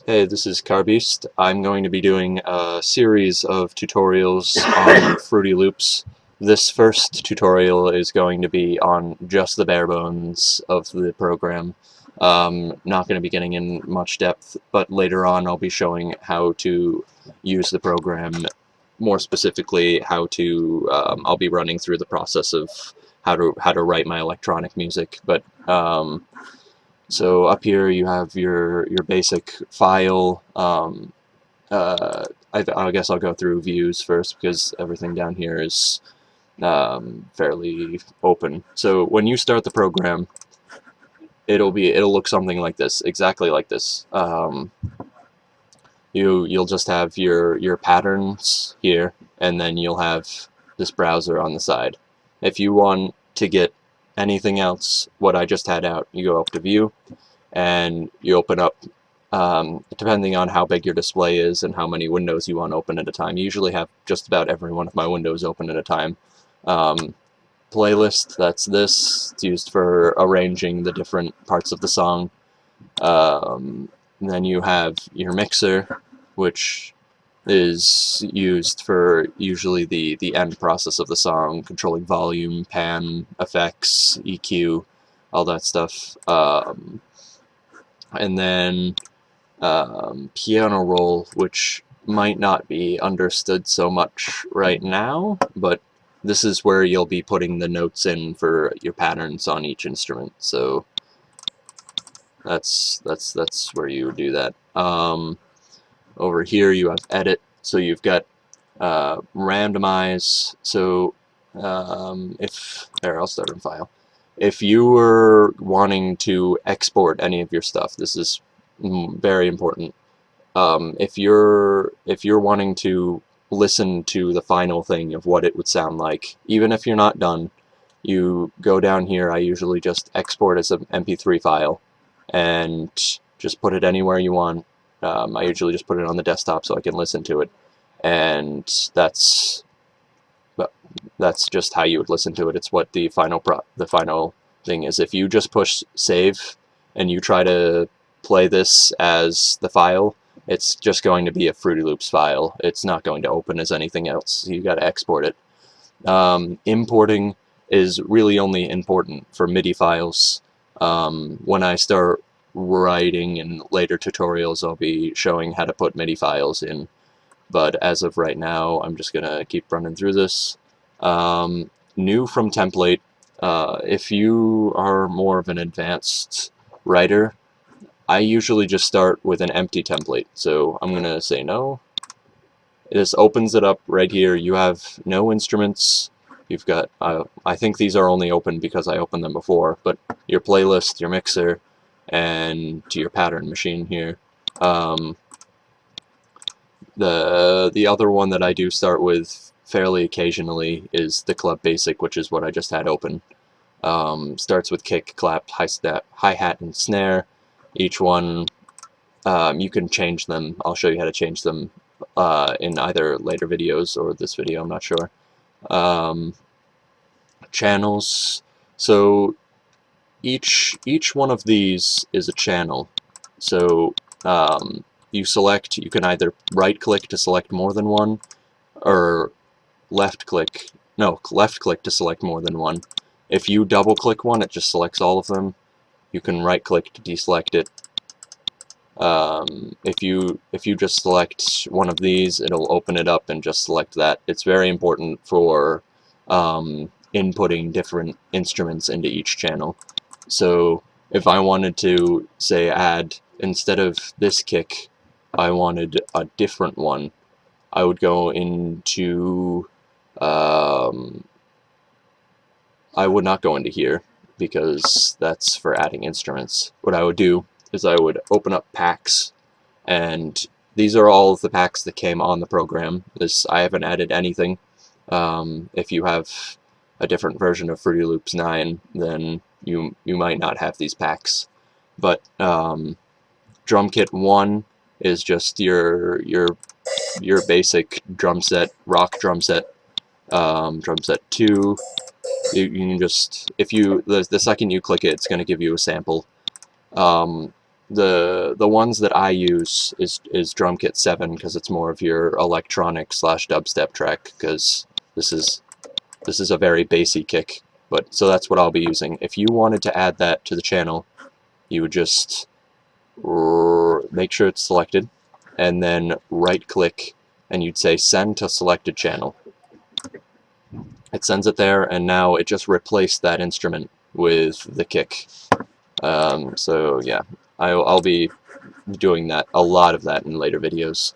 Hey, this is Carbeast. I'm going to be doing a series of tutorials on Fruity Loops. This first tutorial is going to be on just the bare bones of the program. Not going to be getting in much depth, but later on I'll be showing how to use the program. More specifically, I'll be running through the process of how to write my electronic music. So up here you have your basic file. I guess I'll go through views first because everything down here is fairly open. So when you start the program, it'll look something like this, exactly like this. You'll just have your patterns here, and then you'll have this browser on the side. If you want to get anything else, what I just had out, you go up to View, and you open up, depending on how big your display is and how many windows you want to open at a time. You usually have just about every one of my windows open at a time. Playlist, that's this. It's used for arranging the different parts of the song. Then you have your mixer, which is used for usually the end process of the song, controlling volume, pan, effects, EQ, all that stuff. And then piano roll, which might not be understood so much right now, but this is where you'll be putting the notes in for your patterns on each instrument. So that's where you do that. Over here you have edit, so you've got randomize. So I'll start in file. If you were wanting to export any of your stuff, this is very important. If you're wanting to listen to the final thing of what it would sound like, even if you're not done, you go down here. I usually just export as an MP3 file and just put it anywhere you want. I usually just put it on the desktop so I can listen to it, and that's just how you would listen to it. It's what the final thing is. If you just push save and you try to play this as the file, it's just going to be a Fruity Loops file. It's not going to open as anything else. You got to export it. Importing is really only important for MIDI files. When I start writing in later tutorials, I'll be showing how to put MIDI files in. But as of right now, I'm just gonna keep running through this. New from template. If you are more of an advanced writer, I usually just start with an empty template. So I'm gonna say no. This opens it up right here. You have no instruments. You've got, I think these are only open because I opened them before, but your playlist, your mixer, and your pattern machine here. The other one that I do start with fairly occasionally is the Club Basic, which is what I just had open. Starts with kick, clap, hi-hat, and snare. Each one, you can change them. I'll show you how to change them in either later videos or this video, I'm not sure. Channels. So each one of these is a channel. So you can either right click to select more than one, or left click to select more than one. If you double click one, it just selects all of them. You can right click to deselect it. If you just select one of these, it'll open it up and just select that. It's very important for inputting different instruments into each channel. So if I wanted to, say, add, instead of this kick, I wanted a different one, I would go into, I would not go into here because that's for adding instruments. What I would do is I would open up packs, and these are all of the packs that came on the program. I haven't added anything. If you have a different version of Fruity Loops 9, then you might not have these packs. But Drum Kit 1 is just your basic drum set, rock drum set. Drum set 2, you can just, the second you click it, it's going to give you a sample. the ones that I use is Drum Kit 7 because it's more of your electronic / dubstep track, because this is a very bassy kick. But so that's what I'll be using. If you wanted to add that to the channel, you would just make sure it's selected, and then right click, and you'd say send to selected channel. It sends it there, and now it just replaced that instrument with the kick. So yeah, I'll be doing that, a lot of that in later videos.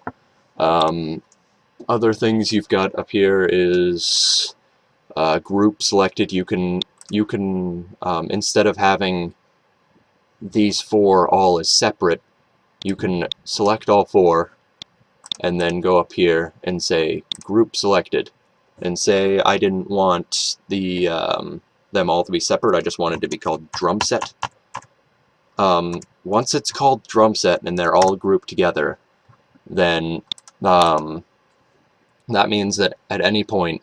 Other things you've got up here is group selected. You can instead of having these 4 all as separate, you can select all 4 and then go up here and say group selected, and say I didn't want the them all to be separate, I just wanted to be called drum set. Once it's called drum set and they're all grouped together, then that means that at any point,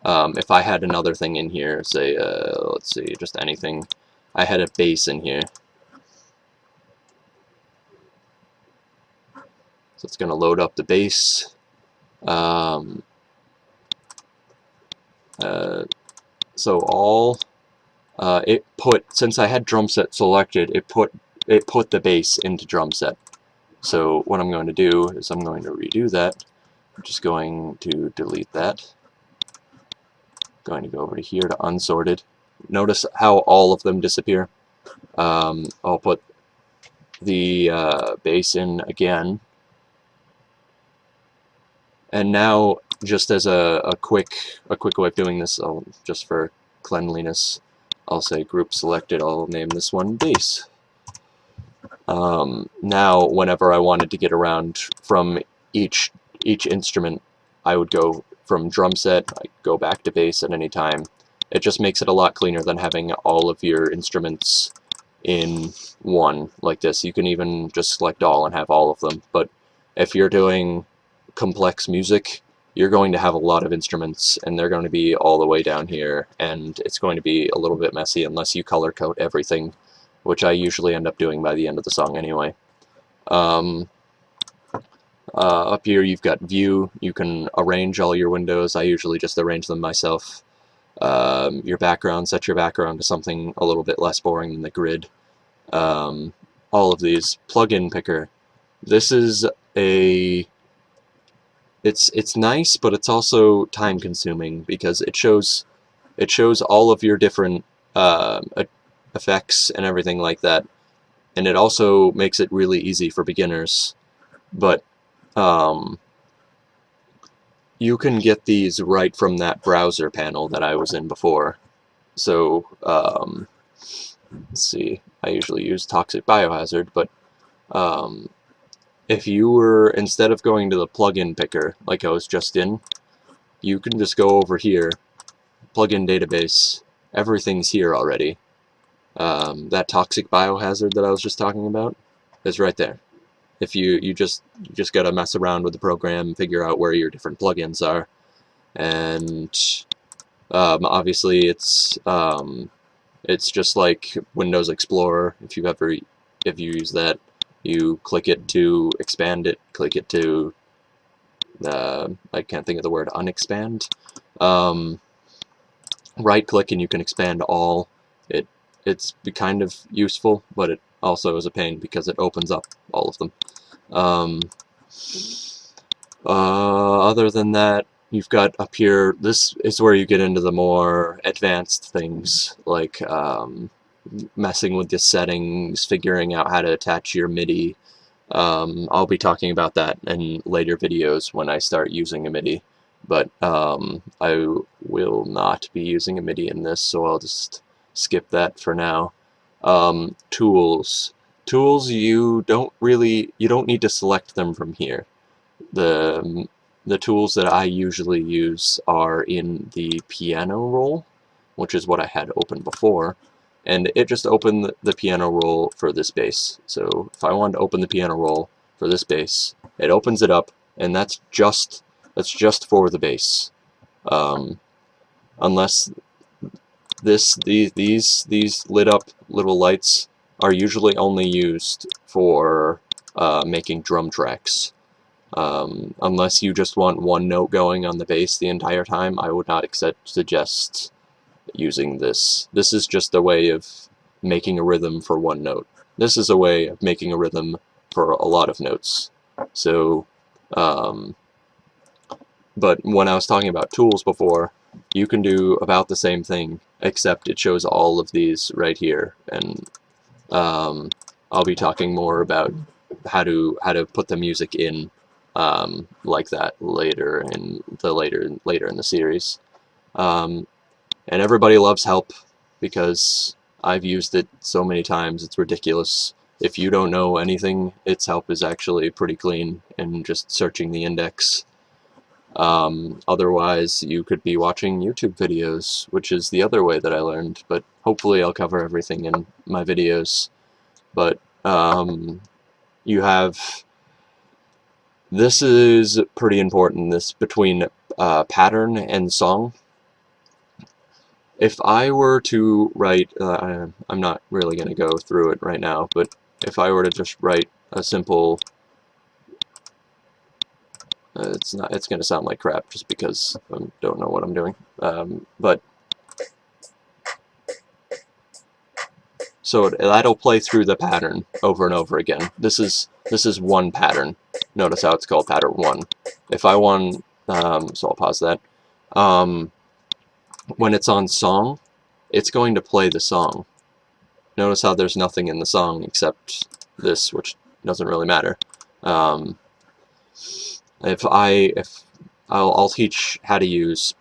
if I had another thing in here, say, let's see, just anything, I had a bass in here, so it's going to load up the bass. So all since I had drum set selected, it put the bass into drum set. So what I'm going to do is I'm going to redo that. I'm just going to delete that. Going to go over to here to unsorted. Notice how all of them disappear. I'll put the bass in again. And now, just as a quick way of doing this, just for cleanliness, I'll say group selected. I'll name this one bass. Now, whenever I wanted to get around from each instrument, I would go from drum set, I go back to bass at any time. It just makes it a lot cleaner than having all of your instruments in one like this. You can even just select all and have all of them, but if you're doing complex music, you're going to have a lot of instruments, and they're going to be all the way down here, and it's going to be a little bit messy unless you color code everything, which I usually end up doing by the end of the song anyway. Up here you've got view. You can arrange all your windows. I usually just arrange them myself. Your background, set your background to something a little bit less boring than the grid. All of these. Plugin picker. This is it's nice, but it's also time consuming because it shows all of your different effects and everything like that, and it also makes it really easy for beginners. But you can get these right from that browser panel that I was in before. So let's see, I usually use Toxic Biohazard, but if you were, instead of going to the plugin picker like I was just in, you can just go over here, plugin database, everything's here already. That Toxic Biohazard that I was just talking about is right there. If you just gotta mess around with the program, figure out where your different plugins are, and obviously it's just like Windows Explorer. If you use that, you click it to expand it, click it to I can't think of the word, unexpand. Right click and you can expand all. It's kind of useful, but it also is a pain because it opens up all of them. Other than that, you've got up here, this is where you get into the more advanced things, like messing with the settings, figuring out how to attach your MIDI. I'll be talking about that in later videos when I start using a MIDI, but I will not be using a MIDI in this, so I'll just skip that for now. Tools, you don't need to select them from here. The tools that I usually use are in the piano roll, which is what I had open before, and it just opened the piano roll for this bass. So if I wanted to open the piano roll for this bass, it opens it up, and that's just for the bass. Unless these lit up little lights are usually only used for making drum tracks. Unless you just want one note going on the bass the entire time, I would not suggest using this. This is just a way of making a rhythm for one note. This is a way of making a rhythm for a lot of notes. So, but when I was talking about tools before, you can do about the same thing, except it shows all of these right here, and I'll be talking more about how to put the music in like that later in the series. And everybody loves help because I've used it so many times, it's ridiculous. If you don't know anything, its help is actually pretty clean in just searching the index. Otherwise, you could be watching YouTube videos, which is the other way that I learned, but hopefully I'll cover everything in my videos. But you have, this is pretty important, this between pattern and song. If I were to write, I'm not really going to go through it right now, but if I were to just write a simple, it's going to sound like crap just because I don't know what I'm doing, but so that'll play through the pattern over and over again. This is one pattern. Notice how it's called pattern 1. If I want, so I'll pause that. When it's on song, it's going to play the song. Notice how there's nothing in the song except this, which doesn't really matter. I'll teach how to use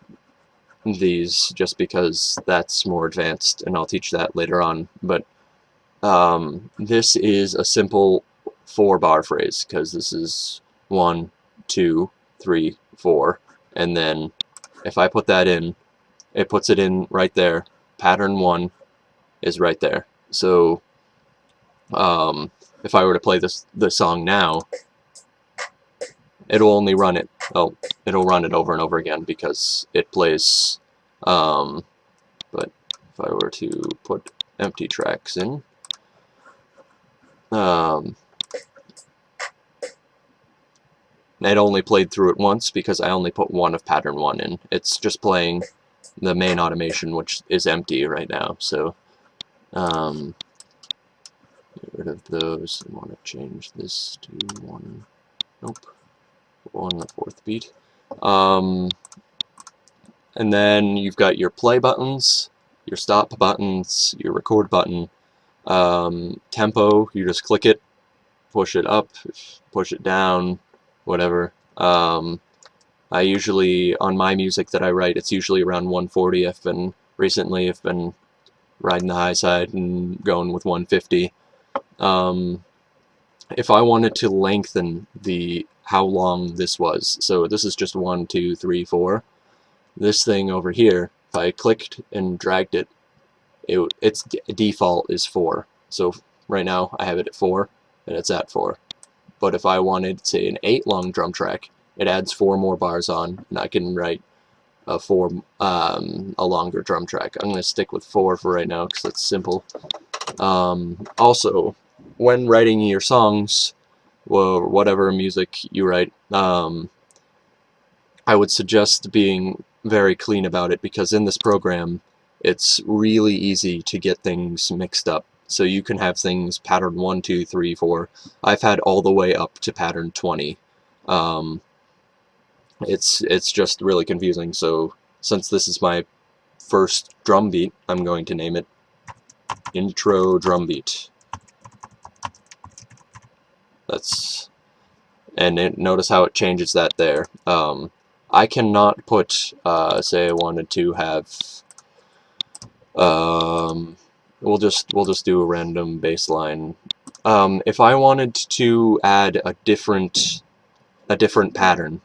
these just because that's more advanced, and I'll teach that later on. But this is a simple 4-bar phrase because this is 1, 2, 3, 4, and then if I put that in, it puts it in right there. Pattern 1 is right there. So if I were to play the song now, it'll only run it. Oh, it'll run it over and over again because it plays. But if I were to put empty tracks in, it only played through it once because I only put 1 of pattern 1 in. It's just playing the main automation, which is empty right now. So get rid of those. I want to change this to 1. Nope. 1/4 beat. And then you've got your play buttons, your stop buttons, your record button. Tempo, you just click it, push it up, push it down, whatever. I usually, on my music that I write, it's usually around 140. Recently I've been riding the high side and going with 150. If I wanted to lengthen how long this was, so this is just 1, 2, 3, 4. This thing over here, if I clicked and dragged it, its default is 4. So right now I have it at 4, and it's at 4. But if I wanted, say, an 8 long drum track, it adds 4 more bars on, and I can write a longer drum track. I'm going to stick with 4 for right now because it's simple. Also, when writing your songs, or whatever music you write, I would suggest being very clean about it, because in this program it's really easy to get things mixed up. So you can have things pattern 1, 2, 3, 4. I've had all the way up to pattern 20. It's just really confusing. So since this is my first drum beat, I'm going to name it Intro Drum Beat. Notice how it changes that there. I cannot put, say I wanted to have, we'll just do a random bass line. If I wanted to add a different pattern,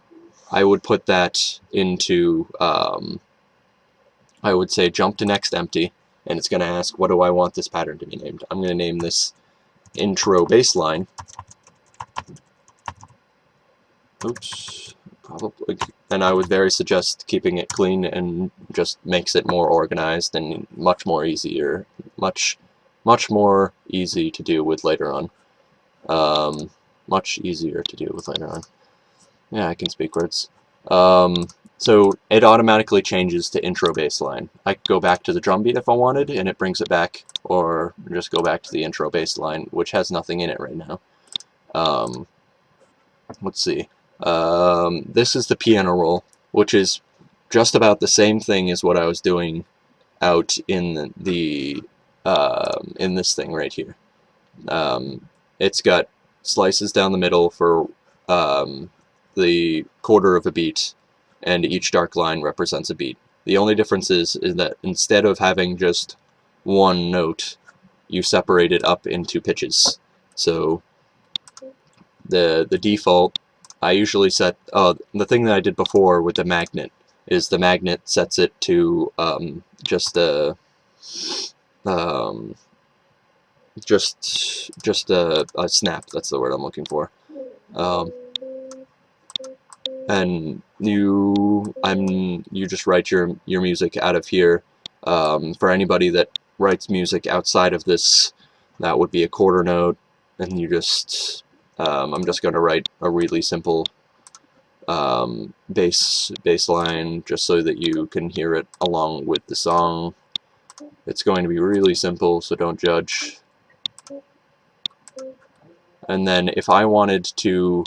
I would put that into, I would say jump to next empty, and it's going to ask, what do I want this pattern to be named? I'm going to name this intro bass line. Oops, probably. And I would very suggest keeping it clean, and just makes it more organized and much more easier, much much more easy to do with later on. Much easier to do with later on. Yeah, I can speak words. So it automatically changes to intro baseline. I could go back to the drum beat if I wanted, and it brings it back, or just go back to the intro baseline, which has nothing in it right now. Let's see. This is the piano roll, which is just about the same thing as what I was doing out in in this thing right here. It's got slices down the middle for the quarter of a beat, and each dark line represents a beat. The only difference is that instead of having just one note, you separate it up into pitches. So the default, I usually set, the thing that I did before with the magnet is the magnet sets it to just a snap. That's the word I'm looking for. And you just write your music out of here. For anybody that writes music outside of this, that would be a quarter note, and you just I'm just going to write a really simple bass line just so that you can hear it along with the song. It's going to be really simple, so don't judge. And then if I wanted to,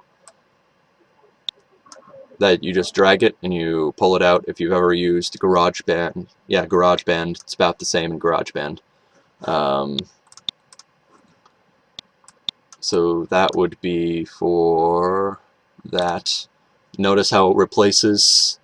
that you just drag it and you pull it out. If you've ever used GarageBand, yeah, GarageBand, it's about the same in GarageBand. So that would be for that. Notice how it replaces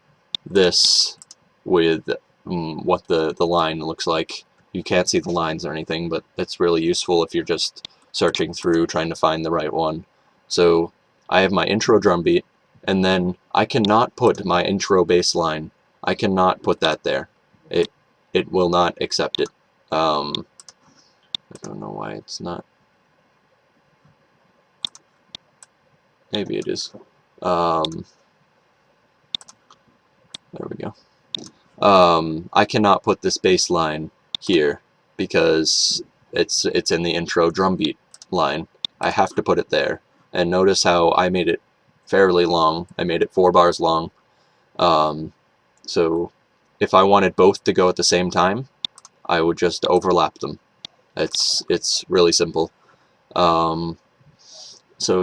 this with what the line looks like. You can't see the lines or anything, but it's really useful if you're just searching through trying to find the right one. So I have my intro drum beat, and then I cannot put my intro bass line. I cannot put that there. It will not accept it. I don't know why it's not. Maybe it is. There we go. I cannot put this bass line here because it's in the intro drum beat line. I have to put it there. And notice how I made it fairly long. I made it 4 bars long. So if I wanted both to go at the same time, I would just overlap them. It's really simple. So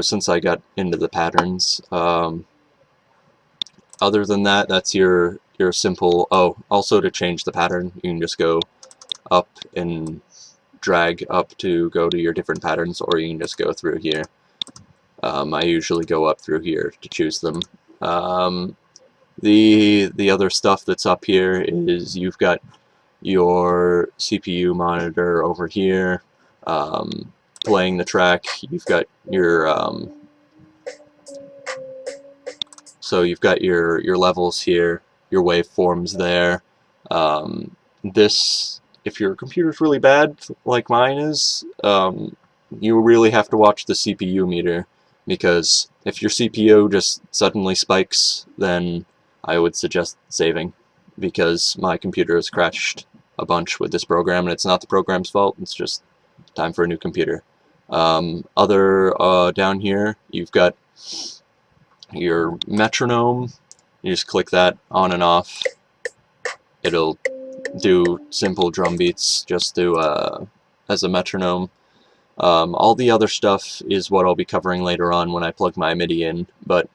since I got into the patterns, other than that, that's your simple. Oh, also to change the pattern, you can just go up and drag up to go to your different patterns, or you can just go through here. I usually go up through here to choose them. The other stuff that's up here is you've got your CPU monitor over here playing the track. You've got your so you've got your levels here, your waveforms there. This, if your computer's really bad like mine is, you really have to watch the CPU meter, because if your CPU just suddenly spikes, then I would suggest saving, because my computer has crashed a bunch with this program, and it's not the program's fault, it's just time for a new computer. Down here, you've got your metronome. You just click that on and off. It'll do simple drum beats just to as a metronome. All the other stuff is what I'll be covering later on when I plug my MIDI in, but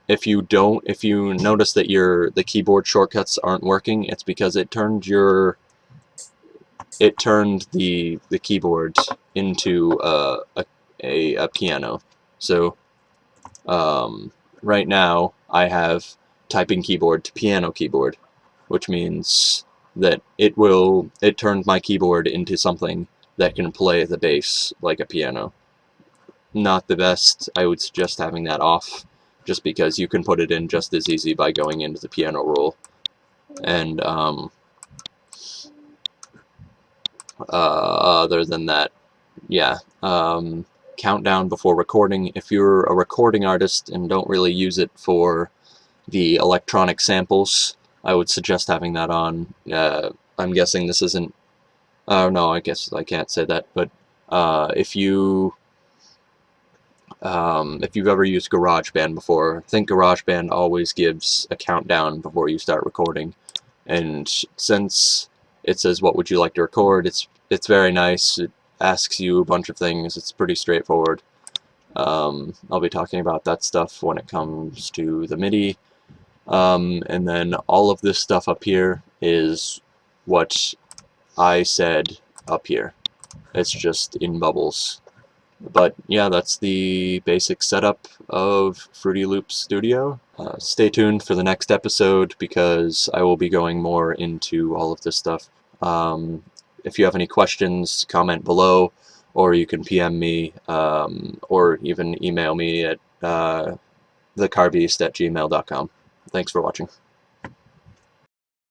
if you notice that the keyboard shortcuts aren't working, it's because it turned the keyboard into a piano. So right now I have typing keyboard to piano keyboard, which means that it turned my keyboard into something that can play the bass like a piano. Not the best. I would suggest having that off, just because you can put it in just as easy by going into the piano roll. And other than that, yeah, countdown before recording. If you're a recording artist and don't really use it for the electronic samples, I would suggest having that on. I'm guessing this isn't. Oh no, I guess I can't say that. But if you've ever used GarageBand before, I think GarageBand always gives a countdown before you start recording. And since it says what would you like to record, it's very nice. It asks you a bunch of things. It's pretty straightforward. I'll be talking about that stuff when it comes to the MIDI. And then all of this stuff up here is what I said up here. It's just in bubbles. But yeah, that's the basic setup of Fruity Loops Studio. Stay tuned for the next episode because I will be going more into all of this stuff. If you have any questions, comment below, or you can PM me, or even email me at thecarbeast@gmail.com. Thanks for watching.